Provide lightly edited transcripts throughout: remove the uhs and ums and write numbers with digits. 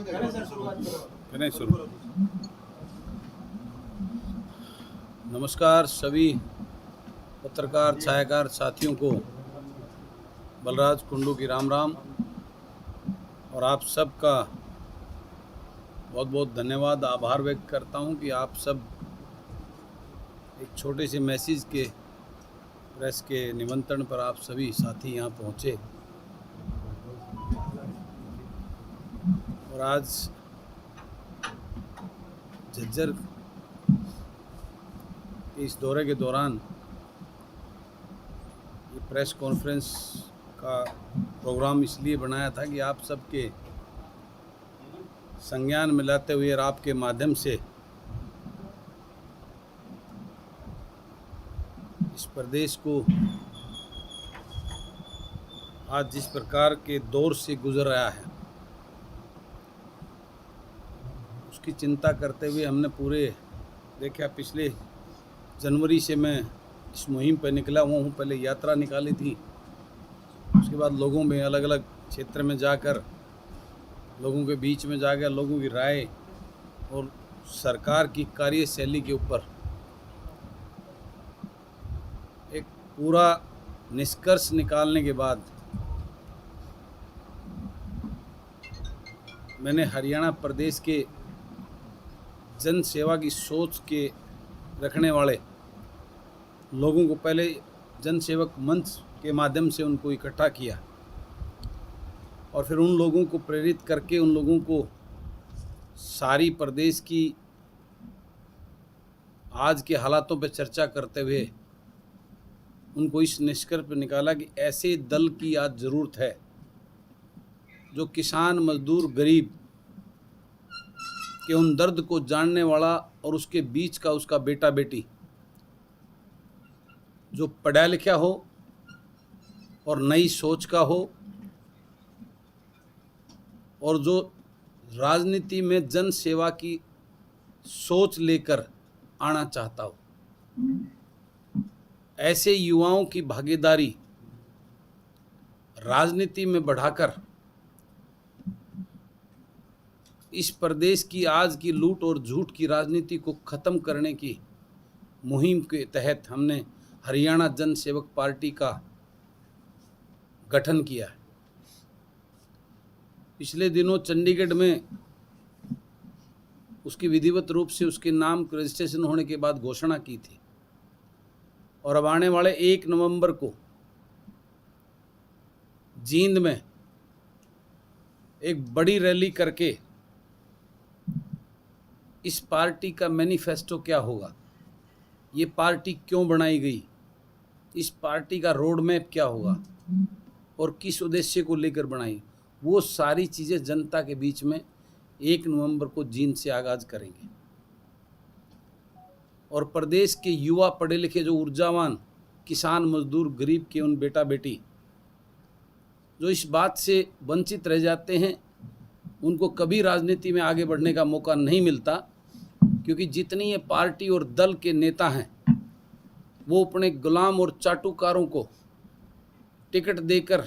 करें शुरू। नमस्कार सभी पत्रकार छायाकार साथियों को बलराज कुंडू की राम राम और आप सबका बहुत बहुत धन्यवाद, आभार व्यक्त करता हूं कि आप सब एक छोटे से मैसेज के प्रेस के निमंत्रण पर आप सभी साथी यहां पहुंचे और आज झज्जर के इस दौरे के दौरान ये प्रेस कॉन्फ्रेंस का प्रोग्राम इसलिए बनाया था कि आप सबके संज्ञान में लाते हुए और आपके माध्यम से इस प्रदेश को आज जिस प्रकार के दौर से गुजर रहा है उसकी चिंता करते हुए हमने पूरे देखा, पिछले जनवरी से मैं इस मुहिम पर निकला हुआ हूँ। पहले यात्रा निकाली थी, उसके बाद लोगों में अलग अलग क्षेत्र में जाकर लोगों के बीच में जाकर लोगों की राय और सरकार की कार्यशैली के ऊपर एक पूरा निष्कर्ष निकालने के बाद मैंने हरियाणा प्रदेश के जन सेवा की सोच के रखने वाले लोगों को पहले जन सेवक मंच के माध्यम से उनको इकट्ठा किया और फिर उन लोगों को प्रेरित करके उन लोगों को सारी प्रदेश की आज के हालातों पर चर्चा करते हुए उनको इस निष्कर्ष पर निकाला कि ऐसे दल की आज ज़रूरत है जो किसान, मजदूर, गरीब के उन दर्द को जानने वाला और उसके बीच का उसका बेटा बेटी जो पढ़ा लिखा हो और नई सोच का हो और जो राजनीति में जन सेवा की सोच लेकर आना चाहता हो। ऐसे युवाओं की भागीदारी राजनीति में बढ़ाकर इस प्रदेश की आज की लूट और झूठ की राजनीति को ख़त्म करने की मुहिम के तहत हमने हरियाणा जन सेवक पार्टी का गठन किया है। पिछले दिनों चंडीगढ़ में उसकी विधिवत रूप से उसके नाम रजिस्ट्रेशन होने के बाद घोषणा की थी और अब आने वाले 1 नवंबर को जींद में एक बड़ी रैली करके इस पार्टी का मैनिफेस्टो क्या होगा, ये पार्टी क्यों बनाई गई, इस पार्टी का रोड मैप क्या होगा और किस उद्देश्य को लेकर बनाई, वो सारी चीज़ें जनता के बीच में 1 नवंबर को जींद से आगाज़ करेंगे। और प्रदेश के युवा पढ़े लिखे जो ऊर्जावान किसान, मजदूर, गरीब के उन बेटा बेटी जो इस बात से वंचित रह जाते हैं, उनको कभी राजनीति में आगे बढ़ने का मौका नहीं मिलता, क्योंकि जितनी ये पार्टी और दल के नेता हैं वो अपने गुलाम और चाटुकारों को टिकट देकर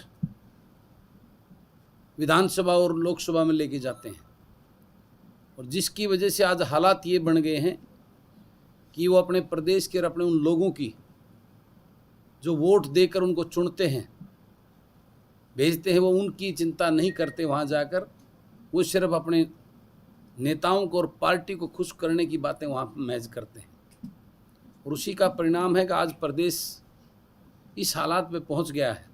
विधानसभा और लोकसभा में लेके जाते हैं और जिसकी वजह से आज हालात ये बन गए हैं कि वो अपने प्रदेश के और अपने उन लोगों की जो वोट देकर उनको चुनते हैं, भेजते हैं, वो उनकी चिंता नहीं करते वहाँ जाकर। वो सिर्फ अपने नेताओं को और पार्टी को खुश करने की बातें वहाँ महज करते हैं और उसी का परिणाम है कि आज प्रदेश इस हालात में पहुँच गया है।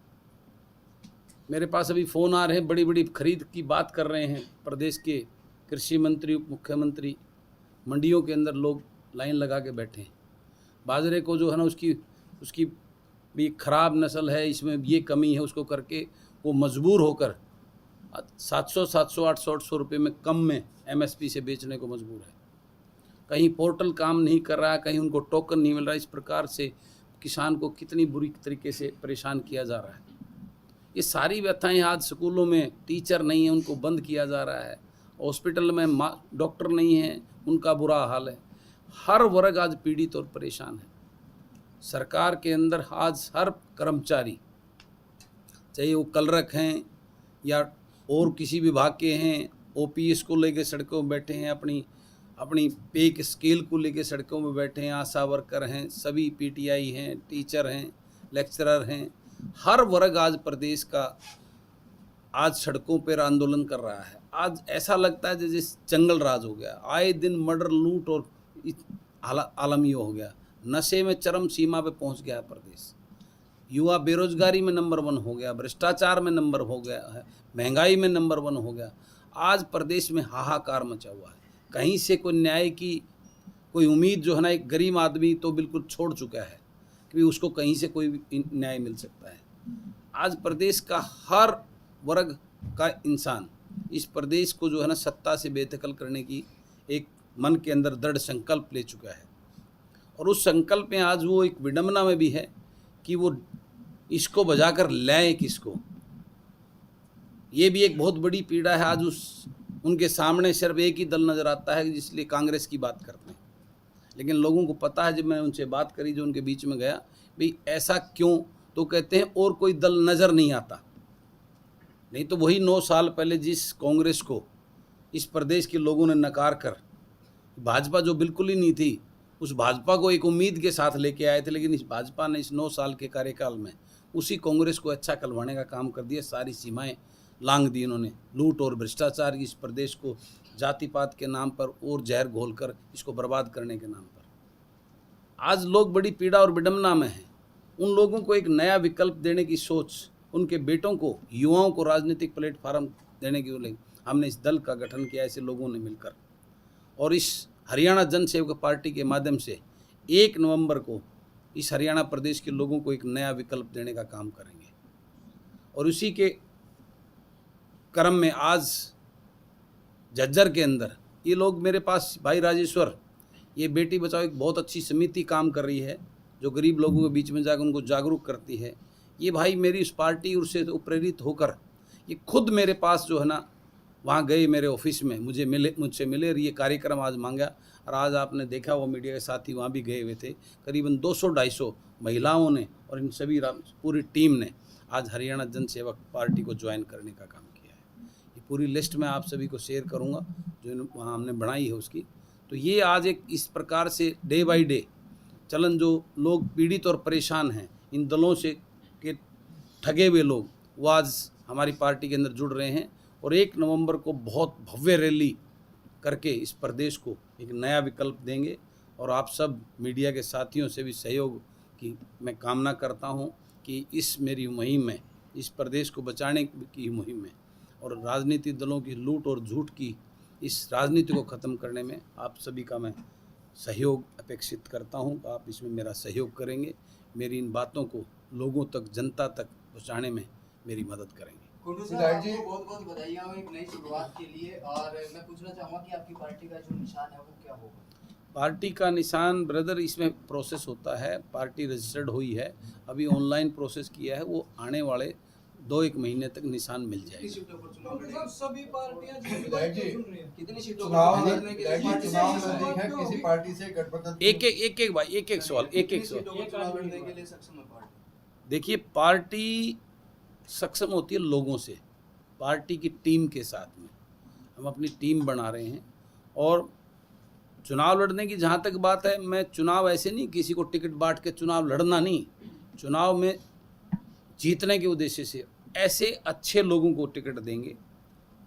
मेरे पास अभी फ़ोन आ रहे हैं, बड़ी बड़ी खरीद की बात कर रहे हैं प्रदेश के कृषि मंत्री, उप मुख्यमंत्री, मंडियों के अंदर लोग लाइन लगा के बैठे हैं। बाजरे को जो है ना उसकी भी ख़राब नस्ल है, इसमें ये कमी है, उसको करके वो मजबूर होकर 700, 800 रुपये में कम में MSP से बेचने को मजबूर है। कहीं पोर्टल काम नहीं कर रहा है, कहीं उनको टोकन नहीं मिल रहा। इस प्रकार से किसान को कितनी बुरी तरीके से परेशान किया जा रहा है। ये सारी व्यथाएं आज स्कूलों में टीचर नहीं है, उनको बंद किया जा रहा है। हॉस्पिटल में डॉक्टर नहीं है, उनका बुरा हाल है। हर वर्ग आज पीड़ित और परेशान है। सरकार के अंदर आज हर कर्मचारी, चाहे वो कलरक हैं या और किसी विभाग के हैं ओपीएस को लेके सड़कों में बैठे हैं, अपनी पे के स्केल को लेके सड़कों में बैठे हैं, आशा वर्कर हैं, सभी पीटीआई हैं, टीचर हैं, लेक्चरर हैं, हर वर्ग आज प्रदेश का आज सड़कों पर आंदोलन कर रहा है। आज ऐसा लगता है जैसे जंगल राज हो गया, आए दिन मर्डर, लूट और आलम ये हो गया, नशे में चरम सीमा पे पहुंच गया है प्रदेश, युवा बेरोजगारी में नंबर 1 हो गया, भ्रष्टाचार में नंबर हो गया है, महंगाई में नंबर 1 हो गया। आज प्रदेश में हाहाकार मचा हुआ है, कहीं से कोई न्याय की कोई उम्मीद जो है ना, एक गरीब आदमी तो बिल्कुल छोड़ चुका है कि उसको कहीं से कोई न्याय मिल सकता है। आज प्रदेश का हर वर्ग का इंसान इस प्रदेश को जो है ना सत्ता से बेदखल करने की एक मन के अंदर दृढ़ संकल्प ले चुका है, और उस संकल्प में आज वो एक विडंबना में भी है कि वो इसको बजाकर लाएं किसको। ये भी एक बहुत बड़ी पीड़ा है। आज उनके सामने सिर्फ एक ही दल नज़र आता है, जिसलिए कांग्रेस की बात करते हैं, लेकिन लोगों को पता है, जब मैं उनसे बात करी, जो उनके बीच में गया, भाई ऐसा क्यों, तो कहते हैं और कोई दल नज़र नहीं आता। नहीं तो वही 9 साल पहले जिस कांग्रेस को इस प्रदेश के लोगों ने नकार कर, भाजपा जो बिल्कुल ही नहीं थी, उस भाजपा को एक उम्मीद के साथ लेके आए थे, लेकिन इस भाजपा ने इस 9 साल के कार्यकाल में उसी कांग्रेस को अच्छा करवाने का काम कर दिया। सारी सीमाएं लांघ दी इन्होंने, लूट और भ्रष्टाचार की इस प्रदेश को जाति पात के नाम पर और जहर घोलकर इसको बर्बाद करने के नाम पर आज लोग बड़ी पीड़ा और विडंबना में हैं। उन लोगों को एक नया विकल्प देने की सोच, उनके बेटों को, युवाओं को राजनीतिक प्लेटफार्म देने के लिए हमने इस दल का गठन किया, ऐसे लोगों ने मिलकर, और इस हरियाणा जन सेवक पार्टी के माध्यम से 1 नवंबर को इस हरियाणा प्रदेश के लोगों को एक नया विकल्प देने का काम करेंगे। और उसी के क्रम में आज झज्जर के अंदर ये लोग मेरे पास, भाई राजेश्वर, ये बेटी बचाओ एक बहुत अच्छी समिति काम कर रही है, जो गरीब लोगों के बीच में जाकर उनको जागरूक करती है। ये भाई मेरी उस पार्टी से प्रेरित होकर ये खुद मेरे पास जो है ना वहाँ गए, मेरे ऑफिस में मुझसे मिले, और ये कार्यक्रम आज मांगा। और आज आपने देखा, वो मीडिया के साथी वहाँ भी गए हुए थे, करीबन 200-250 महिलाओं ने और इन सभी पूरी टीम ने आज हरियाणा जन सेवक पार्टी को ज्वाइन करने का काम किया है। ये पूरी लिस्ट मैं आप सभी को शेयर करूँगा जो वहाँ हमने बनाई है उसकी। तो ये आज एक इस प्रकार से डे बाई डे चलन, जो लोग पीड़ित और परेशान हैं, इन दलों से के ठगे हुए लोग, वो आज हमारी पार्टी के अंदर जुड़ रहे हैं, और 1 नवंबर को बहुत भव्य रैली करके इस प्रदेश को एक नया विकल्प देंगे। और आप सब मीडिया के साथियों से भी सहयोग की मैं कामना करता हूं कि इस मेरी मुहिम में, इस प्रदेश को बचाने की मुहिम में और राजनीतिक दलों की लूट और झूठ की इस राजनीति को ख़त्म करने में आप सभी का मैं सहयोग अपेक्षित करता हूं। आप इसमें मेरा सहयोग करेंगे, मेरी इन बातों को लोगों तक, जनता तक पहुँचाने में मेरी मदद करेंगे। कुंडू साहब, आपको बहुत बहुत बधाइयाँ एक नई शुरुआत के लिए। और मैं पूछना चाहूँगा कि आपकी पार्टी का जो निशान है वो क्या होगा? पार्टी का निशान ब्रदर, इसमें प्रोसेस होता है, पार्टी रजिस्टर्ड हुई है, अभी ऑनलाइन प्रोसेस किया है, वो आने वाले 2-1 महीने तक निशान मिल जाएगा। कितनी सीटों पर चुनाव लड़ेंगे? सभी पार्टियां कितनी सीटों पर लड़ने के लिए किसी पार्टी से गठबंधन? एक भाई, एक सवाल। सीटों पर चुनाव लड़ने के लिए सक्षम है पार्टी? देखिए, पार्टी सक्षम होती है लोगों से, पार्टी की टीम के साथ में हम अपनी टीम बना रहे हैं। और चुनाव लड़ने की जहाँ तक बात है, मैं चुनाव ऐसे नहीं किसी को टिकट बांट के चुनाव लड़ना नहीं, चुनाव में जीतने के उद्देश्य से ऐसे अच्छे लोगों को टिकट देंगे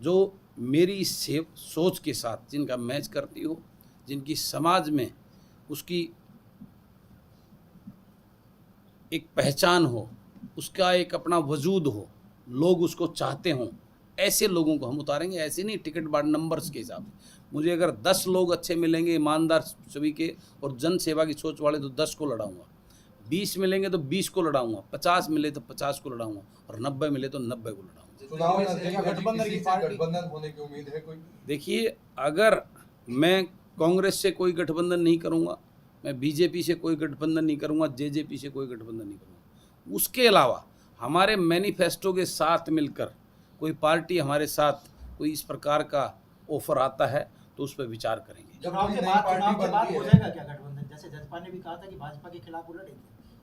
जो मेरी सोच के साथ, जिनका मैच करती हो, जिनकी समाज में उसकी एक पहचान हो, उसका एक अपना वजूद हो, लोग उसको चाहते हों, ऐसे लोगों को हम उतारेंगे। ऐसे नहीं टिकट बांट नंबर्स के हिसाब से। मुझे अगर 10 लोग अच्छे मिलेंगे, ईमानदार सभी के और जन सेवा की सोच वाले, तो 10 को लड़ाऊंगा। 20 मिलेंगे तो 20 को लड़ाऊंगा, 50 मिले तो 50 को लड़ाऊंगा, और 90 मिले तो 90 को लड़ाऊंगा। चुनाव गठबंधन होने की उम्मीद है कोई? देखिए, अगर मैं कांग्रेस से कोई गठबंधन नहीं करूंगा, मैं बीजेपी से कोई गठबंधन नहीं करूंगा, जेजेपी से कोई गठबंधन नहीं करूंगा। उसके अलावा हमारे मैनिफेस्टो के साथ मिलकर कोई पार्टी हमारे साथ कोई इस प्रकार का ऑफर आता है तो उस पर विचार करेंगे। चुनाव के बाद हो जाएगा क्या गठबंधन? जैसे जसपा ने भी कहा था कि भाजपा के खिलाफ वो लड़ेंगे,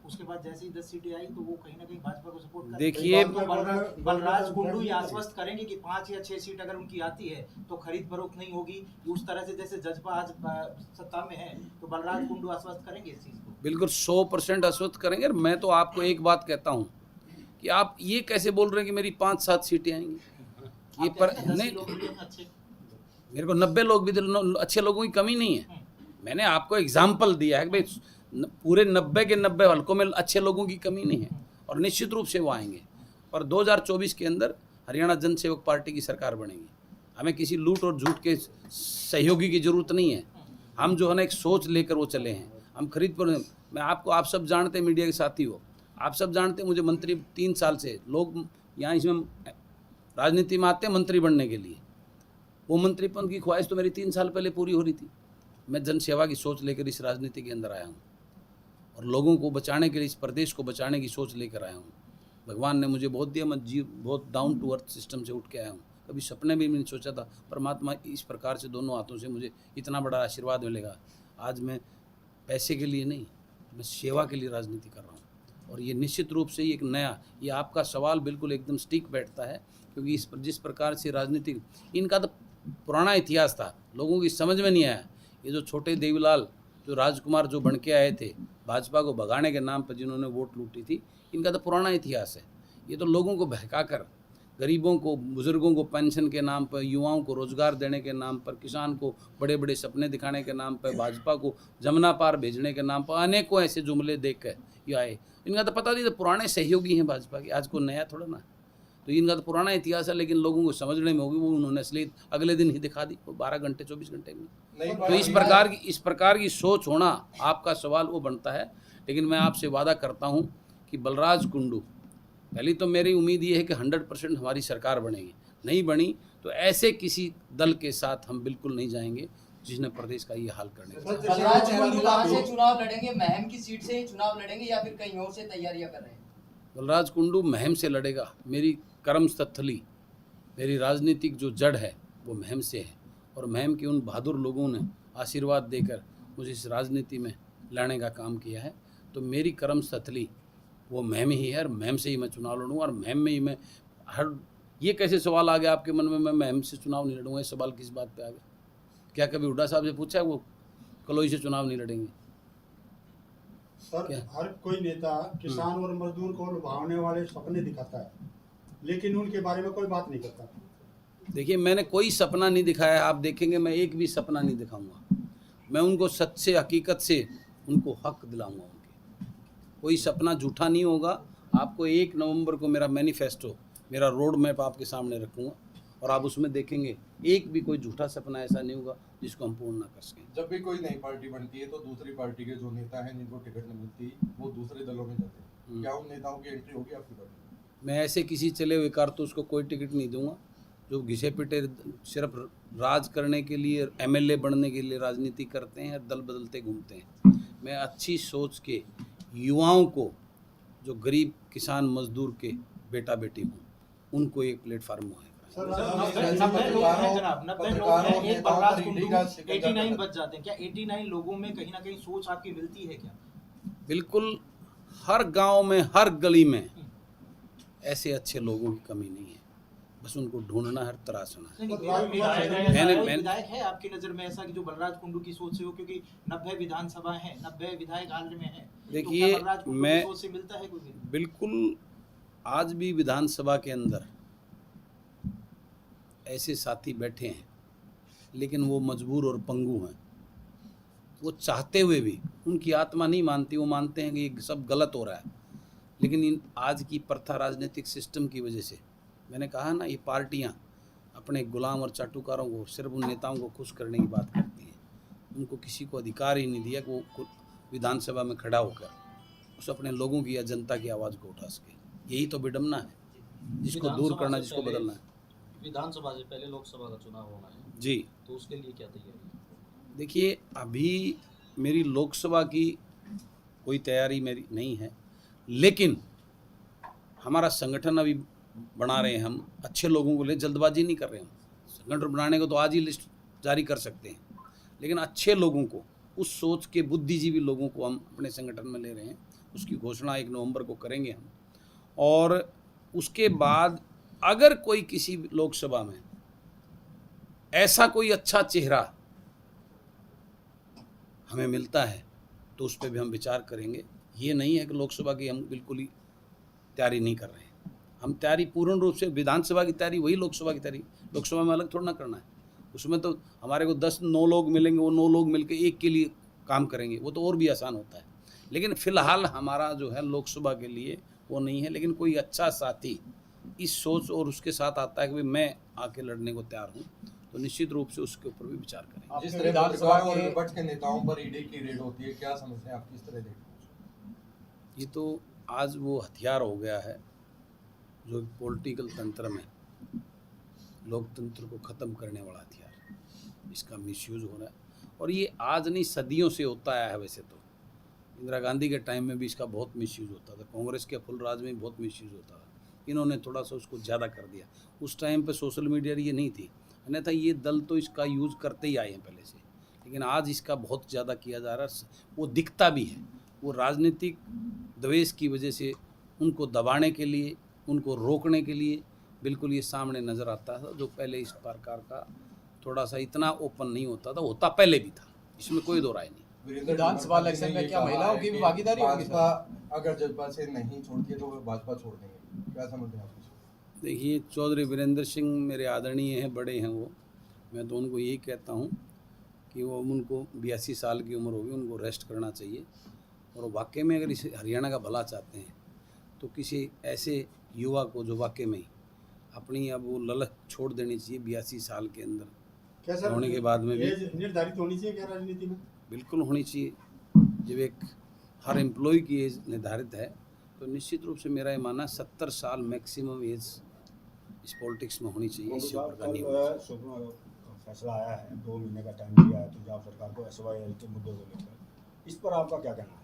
उसके बाद जैसे ही 10 सीटें आई तो वो कहीं ना कहीं भाजपा को सपोर्ट कर देखिए, तो बलराज कुंडू ये आश्वस्त करेंगे कि 5 या 6 सीट अगर उनकी आती है तो खरीद फरोख्त नहीं होगी उस तरह से जैसे जजपा आज सत्ता में है, तो बलराज कुंडू आश्वस्त करेंगे इस चीज को? बिल्कुल 100% आश्वस्त करेंगे। और मैं तो आपको एक बात कहता हूँ कि आप ये कैसे बोल रहे हैं कि मेरी 5-7 सीटें आएंगी, ये पर नहीं, मेरे को 90 लोग भी अच्छे लोगों की कमी नहीं है। मैंने आपको एग्जाम्पल दिया है कि भाई पूरे 90 के 90 हलकों में अच्छे लोगों की कमी नहीं है, और निश्चित रूप से वो आएंगे। और 2024 के अंदर हरियाणा जनसेवक पार्टी की सरकार बनेगी। हमें किसी लूट और झूठ के सहयोगी की जरूरत नहीं है। हम जो है ना एक सोच लेकर वो चले हैं। हम खरीद पर, मैं आपको, आप सब जानते हैं, मीडिया के साथी हो, आप सब जानते हैं मुझे मंत्री 3 साल से लोग यहाँ इसमें राजनीति में आते हैं मंत्री बनने के लिए। वो मंत्रीपद की ख्वाहिश तो मेरी 3 साल पहले पूरी हो रही थी। मैं जनसेवा की सोच लेकर इस राजनीति के अंदर आया हूँ और लोगों को बचाने के लिए, इस प्रदेश को बचाने की सोच लेकर आया हूँ। भगवान ने मुझे बहुत दिया, मैं बहुत डाउन टू अर्थ सिस्टम से उठ के आया हूँ। कभी सपने में भी नहीं सोचा था परमात्मा इस प्रकार से दोनों हाथों से मुझे इतना बड़ा आशीर्वाद मिलेगा। आज मैं पैसे के लिए नहीं, मैं सेवा के लिए राजनीति कर रहा हूँ। और ये निश्चित रूप से एक नया, ये आपका सवाल बिल्कुल एकदम स्टिक बैठता है, क्योंकि जिस प्रकार से राजनीति, इनका तो पुराना इतिहास था, लोगों की समझ में नहीं आया। ये जो छोटे देवीलाल, जो राजकुमार जो बन के आए थे भाजपा को भगाने के नाम पर, जिन्होंने वोट लूटी थी, इनका तो पुराना इतिहास है। ये तो लोगों को बहकाकर, गरीबों को, बुजुर्गों को पेंशन के नाम पर, युवाओं को रोजगार देने के नाम पर, किसान को बड़े बड़े सपने दिखाने के नाम पर, भाजपा को जमुना पार भेजने के नाम पर अनेकों ऐसे जुमले देख कर ये आए। इनका तो पता नहीं, तो पुराने सहयोगी हैं भाजपा के, आज को नया थोड़ा ना। तो इनका तो पुराना इतिहास है, लेकिन लोगों को समझने में होगी, वो उन्होंने असली अगले दिन ही दिखा दी, वो 12 घंटे 24 घंटे में। तो इस प्रकार की सोच होना, आपका सवाल वो बनता है। लेकिन मैं आपसे वादा करता हूँ कि बलराज कुंडू, पहली तो मेरी उम्मीद ये है कि 100% हमारी सरकार बनेगी। नहीं बनी तो ऐसे किसी दल के साथ हम बिल्कुल नहीं जाएंगे जिसने प्रदेश का ये हाल करने का। बलराज कुंडू कहाँ से चुनाव लड़ेंगे? महम की सीट से ही चुनाव लड़ेंगे या फिर कहीं और से तैयारियां कर रहे हैं? बलराज कुंडू महम से लड़ेगा। मेरी कर्मस्थली, मेरी राजनीतिक जो जड़ है वो महम से है, और महम के उन बहादुर लोगों ने आशीर्वाद देकर मुझे इस राजनीति में लाने का काम किया है। तो मेरी कर्मस्थली वो महम ही है, और महम से ही मैं चुनाव लड़ूंगा। और महम में ही मैं ये कैसे सवाल आ गया आपके मन में, मैं महम से चुनाव नहीं लड़ूंगा? ये सवाल किस बात पे आ गया? क्या कभी हुड्डा साहब से पूछा है वो कलोई से चुनाव नहीं लड़ेंगे? सर, हर कोई नेता किसान और मजदूर को लुभावने वाले सपने दिखाता है, लेकिन उनके बारे में कोई बात नहीं करता। देखिए, मैंने कोई सपना नहीं दिखाया। आप देखेंगे मैं एक भी सपना नहीं दिखाऊंगा। मैं उनको सच से, हकीकत से उनको हक दिलाऊंगा। उनके कोई सपना झूठा नहीं होगा। आपको 1 नवंबर को मेरा मैनिफेस्टो, मेरा रोड मैप आपके सामने रखूंगा, और आप उसमें देखेंगे एक भी कोई झूठा सपना ऐसा नहीं होगा जिसको हम पूर्ण ना कर सकें। जब भी कोई नई पार्टी बनती है तो दूसरी पार्टी के जो नेता हैं जिनको टिकट नहीं मिलती, वो दूसरे दलों में जाते हैं। क्या उन नेताओं की एंट्री होगी आपकी पार्टी में? मैं ऐसे किसी चले हुए कारतूस को कोई टिकट नहीं दूंगा जो घिसे पिटे सिर्फ राज करने के लिए, एमएलए बनने के लिए राजनीति करते हैं, दल बदलते घूमते हैं। मैं अच्छी सोच के युवाओं को, जो गरीब किसान मजदूर के बेटा बेटी हूँ, उनको एक प्लेटफार्म है। 90 लोग हैं जनाब, 90 लोग हैं, एक बलराज कुंडू 89 बच जाते हैं। क्या 89 लोगों में कहीं ना कहीं सोच आपकी मिलती है क्या? बिल्कुल, हर गांव में, हर गली में ऐसे अच्छे लोगों की कमी नहीं है, बस उनको ढूंढना है, तराशना है। विधायक है आपकी नज़र में ऐसा कि जो बलराज कुंडू की सोच से हो? क्योंकि 90 विधानसभा है, 90 विधायक हाल में है। देखिए, तो मैं सोच से मिलता है कोई? बिल्कुल, आज भी विधानसभा के अंदर ऐसे साथी बैठे हैं, लेकिन वो मजबूर और पंगु हैं। वो चाहते हुए भी उनकी आत्मा नहीं मानती, वो मानते हैं कि ये सब गलत हो रहा है। लेकिन आज की प्रथा, राजनीतिक सिस्टम की वजह से, मैंने कहा ना, ये पार्टियां अपने गुलाम और चाटुकारों को, सिर्फ उन नेताओं को खुश करने की बात करती हैं। उनको किसी को अधिकार ही नहीं दिया कि वो विधानसभा में खड़ा होकर उस अपने लोगों की या जनता की आवाज़ को उठा सके। यही तो विडम्बना है, जिसको दूर करना, जिसको बदलना है। विधानसभा से पहले लोकसभा का चुनाव होना है जी, तो उसके लिए क्या तैयारी है? देखिए, अभी मेरी लोकसभा की कोई तैयारी मेरी नहीं है, लेकिन हमारा संगठन अभी बना रहे हैं। हम अच्छे लोगों को ले, जल्दबाजी नहीं कर रहे हैं। संगठन बनाने को तो आज ही लिस्ट जारी कर सकते हैं, लेकिन अच्छे लोगों को, उस सोच के बुद्धिजीवी लोगों को हम अपने संगठन में ले रहे हैं, उसकी घोषणा 1 नवंबर को करेंगे हम। और उसके बाद अगर कोई किसी लोकसभा में ऐसा कोई अच्छा चेहरा हमें मिलता है तो उस पर भी हम विचार करेंगे। ये नहीं है कि लोकसभा की हम बिल्कुल ही तैयारी नहीं कर रहे हैं। हम तैयारी पूर्ण रूप से, विधानसभा की तैयारी वही लोकसभा की तैयारी, लोकसभा में अलग थोड़ा ना करना है। उसमें तो हमारे को 9 लोग मिलेंगे, वो 9 लोग मिलकर एक के लिए काम करेंगे, वो तो और भी आसान होता है। लेकिन फिलहाल हमारा जो है लोकसभा के लिए वो नहीं है। लेकिन कोई अच्छा साथी इस सोच और उसके साथ आता है कि भाई मैं आके लड़ने को तैयार हूँ, तो निश्चित रूप से उसके ऊपर भी विचार करेंगे। जिस तरह सरकार और विपक्ष के नेताओं पर ईडी की रेड होती है, क्या समझते हैं आप, किस तरह देखते हैं? ये तो आज वो हथियार हो गया है जो पॉलिटिकल तंत्र में लोकतंत्र को ख़त्म करने वाला हथियार, इसका मिसयूज़ हो रहा है। और ये आज नहीं, सदियों से होता आया है। वैसे तो इंदिरा गांधी के टाइम में भी इसका बहुत मिसयूज़ होता था, कांग्रेस के फुलराज में भी बहुत मिसयूज़ होता था। इन्होंने थोड़ा सा उसको ज़्यादा कर दिया। उस टाइम पे सोशल मीडिया ये नहीं थी, अन्यथा ये दल तो इसका यूज़ करते ही आए हैं पहले से। लेकिन आज इसका बहुत ज़्यादा किया जा रहा है, वो दिखता भी है। वो राजनीतिक द्वेष की वजह से उनको दबाने के लिए, उनको रोकने के लिए बिल्कुल ये सामने नज़र आता था। जो पहले इस प्रकार का थोड़ा सा इतना ओपन नहीं होता था, होता पहले भी था, इसमें कोई दो राय नहीं। विधानसभा इलेक्शन में क्या महिलाओं की भी भागीदारी होगी? भाजपा अगर जजपा से नहीं छोड़ती है तो वो भाजपा छोड़ देंगे, क्या समझते हैं आप? देखिए, चौधरी वीरेंद्र सिंह मेरे आदरणीय हैं, बड़े हैं वो। मैं तो उनको यही कहता हूँ कि वो, उनको 82 साल की उम्र होगी, उनको रेस्ट करना चाहिए। और वाकई में अगर इस हरियाणा का भला चाहते हैं तो किसी ऐसे युवा को जो वाकई में अपनी अब वो ललक छोड़ देनी चाहिए 82 साल के अंदर क्या सर होने के बाद में भी एज निर्धारित होनी चाहिए क्या राजनीति में? बिल्कुल होनी चाहिए। जब एक हर एम्प्लॉय की एज निर्धारित है तो निश्चित रूप से मेरा ये मानना 70 साल मैक्सिमम एज इस पॉलिटिक्स में होनी चाहिए। इससे ऊपर का नहीं होना चाहिए। फैसला आया है, 2 महीने का टाइम दिया है पंजाब सरकार को SYL के मुद्दों को लेकर, इस पर आपका क्या कहना है?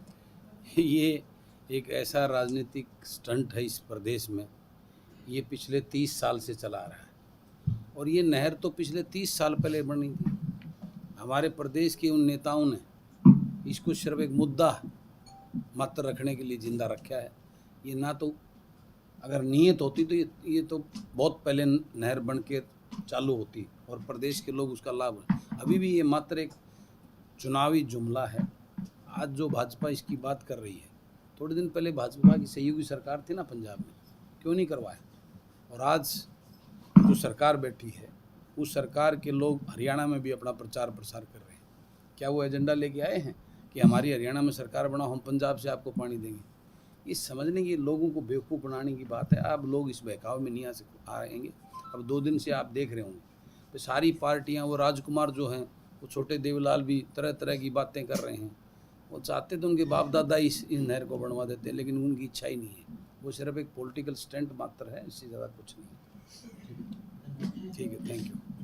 ये एक ऐसा राजनीतिक स्टंट है इस प्रदेश में, ये पिछले 30 साल से चला आ रहा है। और ये नहर तो पिछले 30 साल पहले बनी थी। हमारे प्रदेश के उन नेताओं ने इसको सिर्फ एक मुद्दा मात्र रखने के लिए जिंदा रखा है। ये ना तो अगर नियत होती तो ये तो बहुत पहले नहर बन के चालू होती और प्रदेश के लोग उसका लाभ। अभी भी ये मात्र एक चुनावी जुमला है। आज जो भाजपा इसकी बात कर रही है, थोड़े दिन पहले भाजपा की सहयोगी सरकार थी ना पंजाब में, क्यों नहीं करवाया? और आज जो सरकार बैठी है उस सरकार के लोग हरियाणा में भी अपना प्रचार प्रसार कर रहे हैं। क्या वो एजेंडा लेके आए हैं कि हमारी हरियाणा में सरकार बनाओ, हम पंजाब से आपको पानी देंगे? ये समझने की, लोगों को बेवकूफ़ बनाने की बात है। अब लोग इस बहकाव में नहीं आएंगे। अब 2 दिन से आप देख रहे होंगे तो सारी पार्टियां, वो राजकुमार जो हैं, वो छोटे देवलाल भी तरह तरह की बातें कर रहे हैं। वो चाहते तो उनके बाप दादा इस नहर को बनवा देते, लेकिन उनकी इच्छा ही नहीं है। वो सिर्फ एक पॉलिटिकल स्टंट मात्र है, इससे ज़्यादा कुछ नहीं है। ठीक है, थैंक यू।